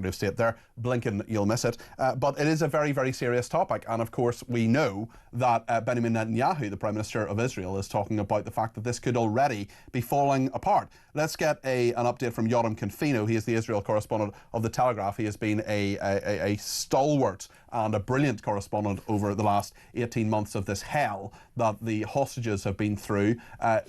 of State there. Blinken, you'll miss it. But it is a very, very serious topic. And of course, we know that Benjamin Netanyahu, the Prime Minister of Israel, is talking about the fact that this could already be falling apart. Let's get an update from Jotam Confino. He is the Israel correspondent of The Telegraph. He has been a stalwart and a brilliant correspondent over the last 18 months of this hell that the hostages have been through.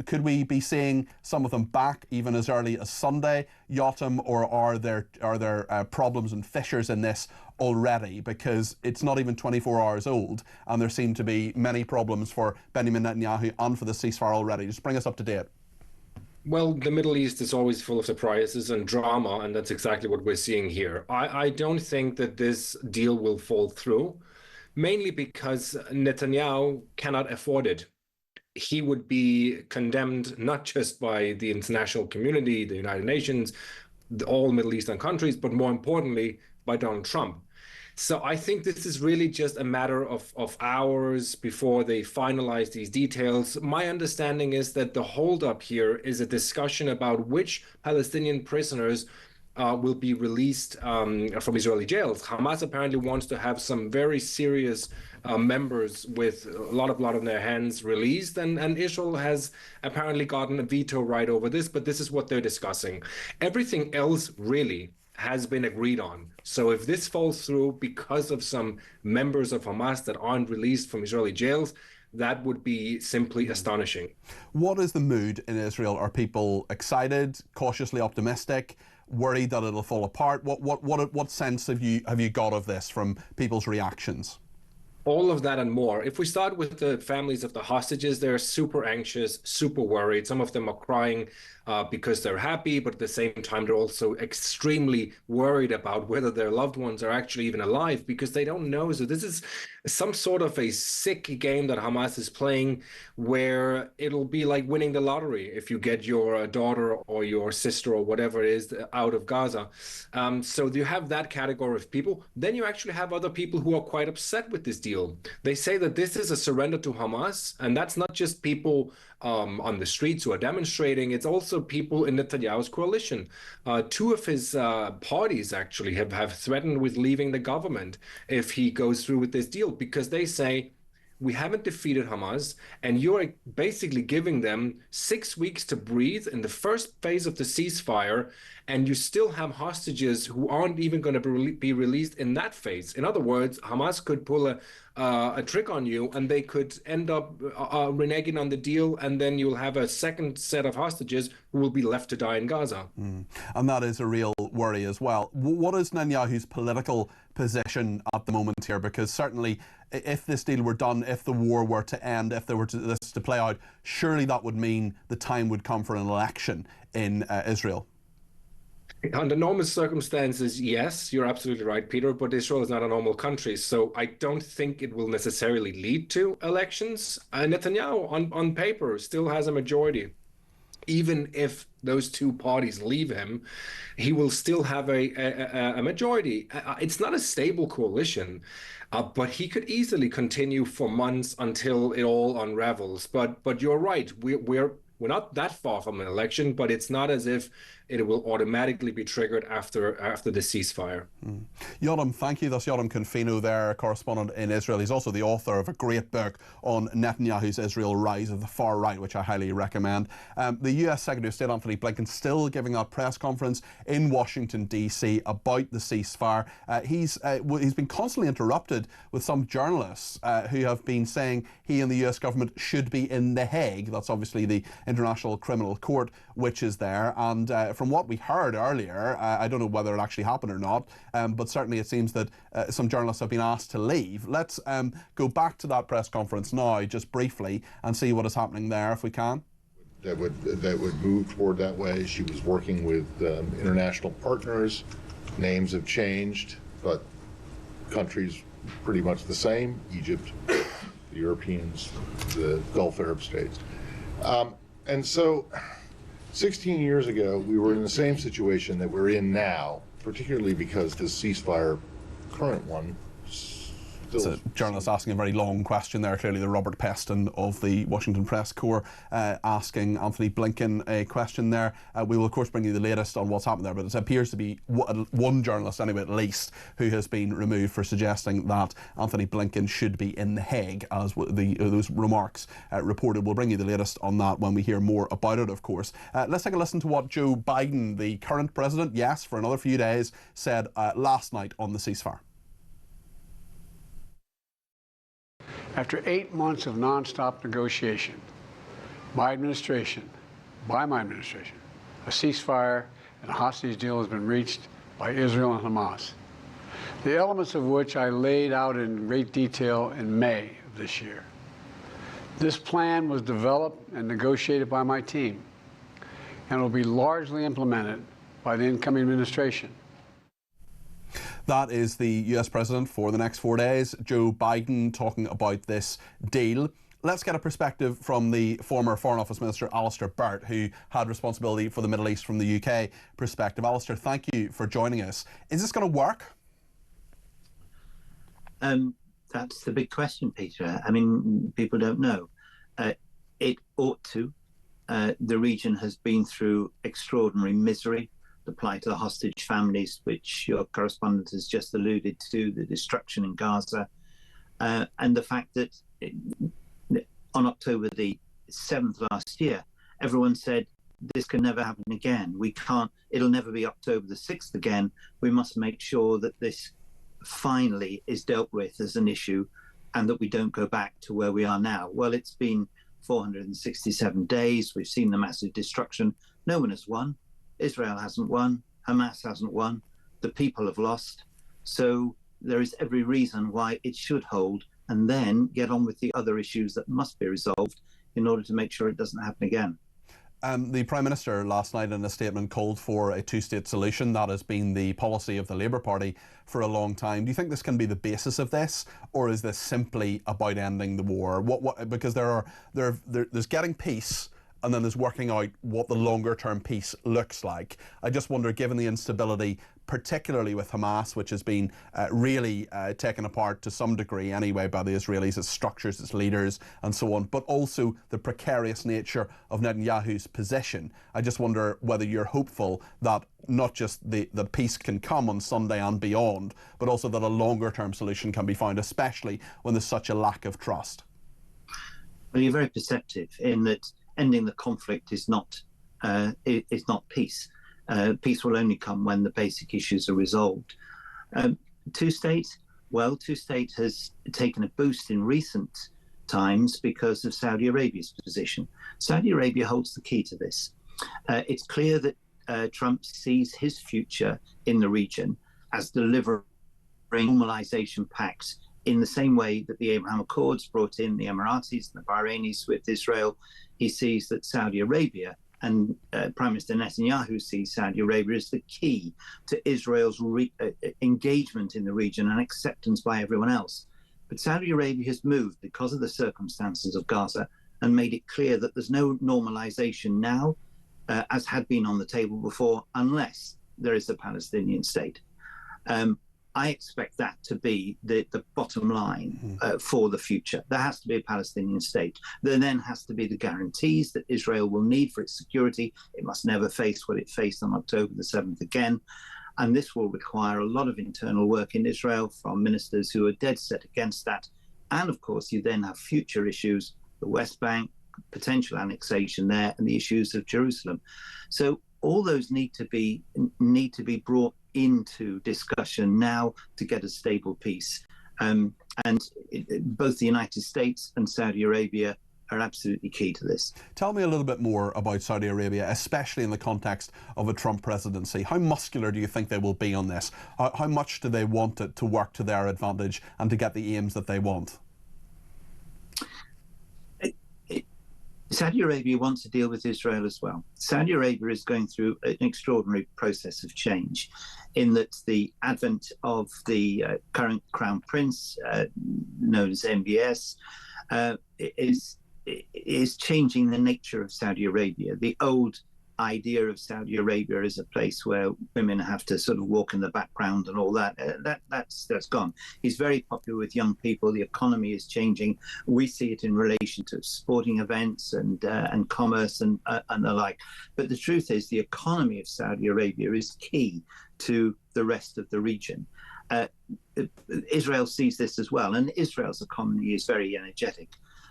Could we be seeing some of them back even as early as Sunday, Jotam, or are there problems and fissures in this already? Because it's not even 24 hours old and there seem to be many problems for Benjamin Netanyahu and for the ceasefire already. Just bring us up to date. Well, the Middle East is always full of surprises and drama, and that's exactly what we're seeing here. I don't think that this deal will fall through, mainly because Netanyahu cannot afford it. He would be condemned not just by the international community, the United Nations, all Middle Eastern countries, but more importantly, by Donald Trump. So I think this is really just a matter of hours before they finalize these details. My understanding is that the holdup here is a discussion about which Palestinian prisoners will be released from Israeli jails. Hamas apparently wants to have some very serious members with a lot of blood on their hands released, and Israel has apparently gotten a veto right over this, but this is what they're discussing. Everything else really has been agreed on. So if this falls through because of some members of Hamas that aren't released from Israeli jails, that would be simply astonishing. What is the mood in Israel? Are people excited, cautiously optimistic, worried that it'll fall apart? What sense have you got of this from people's reactions? All of that and more. If we start with the families of the hostages, they're super anxious, super worried. Some of them are crying because they're happy, but at the same time, they're also extremely worried about whether their loved ones are actually even alive because they don't know. So this is some sort of a sick game that Hamas is playing where it'll be like winning the lottery if you get your daughter or your sister or whatever it is out of Gaza. So you have that category of people. Then you actually have other people who are quite upset with this deal. They say that this is a surrender to Hamas, and that's not just people on the streets who are demonstrating. It's also people in Netanyahu's coalition. Two of his parties actually have threatened with leaving the government if he goes through with this deal, because they say, we haven't defeated Hamas, and you're basically giving them 6 weeks to breathe in the first phase of the ceasefire, and you still have hostages who aren't even going to be released in that phase. In other words, Hamas could pull a trick on you, and they could end up reneging on the deal, and then you'll have a second set of hostages who will be left to die in Gaza. And that is a real worry as well. What is Netanyahu's political position at the moment here? Because certainly, if this deal were done, if the war were to end, if there were this to play out, surely that would mean the time would come for an election in Israel. Under normal circumstances, yes, you're absolutely right, Peter, but Israel is not a normal country, so I don't think it will necessarily lead to elections. Netanyahu, on paper, still has a majority. Even if those two parties leave him, he will still have a majority. It's not a stable coalition, but he could easily continue for months until it all unravels. But you're right, we're not that far from an election, but it's not as if it will automatically be triggered after the ceasefire. Jotam, thank you. That's Jotam Confino there, correspondent in Israel. He's also the author of a great book on Netanyahu's Israel Rise of the Far Right, which I highly recommend. The US Secretary of State Antony Blinken still giving a press conference in Washington, D.C. about the ceasefire. He's been constantly interrupted with some journalists who have been saying he and the US government should be in The Hague. That's obviously the International Criminal Court, which is there. And from what we heard earlier, I don't know whether it actually happened or not, but certainly it seems that some journalists have been asked to leave. Let's go back to that press conference now, just briefly, and see what is happening there, if we can. That would move toward that way. She was working with international partners. Names have changed, but countries pretty much the same. Egypt, the Europeans, the Gulf Arab states. And so 16 years ago, we were in the same situation that we're in now, particularly because the ceasefire, current one, It's a journalist asking a very long question there, clearly the Robert Peston of the Washington Press Corps asking Anthony Blinken a question there. We will of course bring you the latest on what's happened there, but it appears to be one journalist anyway at least who has been removed for suggesting that Anthony Blinken should be in The Hague, as those remarks reported. We'll bring you the latest on that when we hear more about it, of course. Let's take a listen to what Joe Biden, the current president, yes, for another few days, said last night on the ceasefire. After 8 months of nonstop negotiation, my administration, a ceasefire and a hostage deal has been reached by Israel and Hamas, the elements of which I laid out in great detail in May of this year. This plan was developed and negotiated by my team and will be largely implemented by the incoming administration. That is the US President for the next 4 days, Joe Biden, talking about this deal. Let's get a perspective from the former Foreign Office Minister, Alistair Burt, who had responsibility for the Middle East from the UK perspective. Alistair, thank you for joining us. Is this going to work? That's the big question, Peter. I mean, people don't know. It ought to. The region has been through extraordinary misery. The plight of the hostage families, which your correspondent has just alluded to, the destruction in Gaza, and the fact that on October the 7th last year, everyone said this can never happen again. We can't, it'll never be October the 6th again. We must make sure that this finally is dealt with as an issue and that we don't go back to where we are now. Well, it's been 467 days. We've seen the massive destruction. No one has won. Israel hasn't won. Hamas hasn't won. The people have lost. So there is every reason why it should hold and then get on with the other issues that must be resolved in order to make sure it doesn't happen again. The Prime Minister last night in a statement called for a two-state solution. That has been the policy of the Labour Party for a long time. Do you think this can be the basis of this, or is this simply about ending the war? Because there's getting peace, and then there's working out what the longer term peace looks like. I just wonder, given the instability, particularly with Hamas, which has been really taken apart to some degree anyway by the Israelis, its structures, its leaders and so on, but also the precarious nature of Netanyahu's position. I just wonder whether you're hopeful that not just the peace can come on Sunday and beyond, but also that a longer term solution can be found, especially when there's such a lack of trust. Well, you're very perceptive in that ending the conflict is not peace. Peace will only come when the basic issues are resolved. Two-state has taken a boost in recent times because of Saudi Arabia's position. Saudi Arabia holds the key to this. It's clear that Trump sees his future in the region as delivering normalization pacts in the same way that the Abraham Accords brought in the Emiratis and the Bahrainis with Israel. He sees that Saudi Arabia and Prime Minister Netanyahu sees Saudi Arabia as the key to Israel's engagement in the region and acceptance by everyone else. But Saudi Arabia has moved because of the circumstances of Gaza and made it clear that there's no normalization now, as had been on the table before, unless there is a Palestinian state. I expect that to be the bottom line for the future. There has to be a Palestinian state. There then has to be the guarantees that Israel will need for its security. It must never face what it faced on October the 7th again. And this will require a lot of internal work in Israel from ministers who are dead set against that. And of course, you then have future issues, the West Bank, potential annexation there, and the issues of Jerusalem. So all those need to be brought into discussion now to get a stable peace. Both the United States and Saudi Arabia are absolutely key to this. Tell me a little bit more about Saudi Arabia, especially in the context of a Trump presidency. How muscular do you think they will be on this? How much do they want it to work to their advantage and to get the aims that they want? Saudi Arabia wants to deal with Israel as well. Saudi Arabia is going through an extraordinary process of change in that the advent of the current Crown Prince, known as MBS, is changing the nature of Saudi Arabia. The old idea of Saudi Arabia as a place where women have to sort of walk in the background and all that, that's gone. He's very popular with young people. The economy is changing. We see it in relation to sporting events and commerce and the like. But the truth is, the economy of Saudi Arabia is key to the rest of the region. Israel sees this as well, and Israel's economy is very energetic.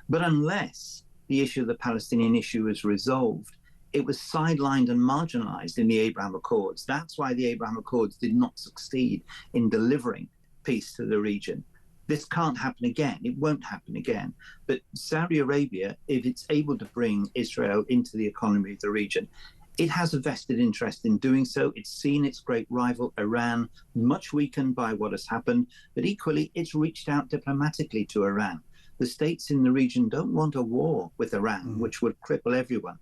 But unless the issue of the Palestinian issue is resolved, it was sidelined and marginalized in the Abraham Accords. That's why the Abraham Accords did not succeed in delivering peace to the region. This can't happen again. It won't happen again. But Saudi Arabia, if it's able to bring Israel into the economy of the region, it has a vested interest in doing so. It's seen its great rival, Iran, much weakened by what has happened, but equally, it's reached out diplomatically to Iran. The states in the region don't want a war with Iran, which would cripple everyone.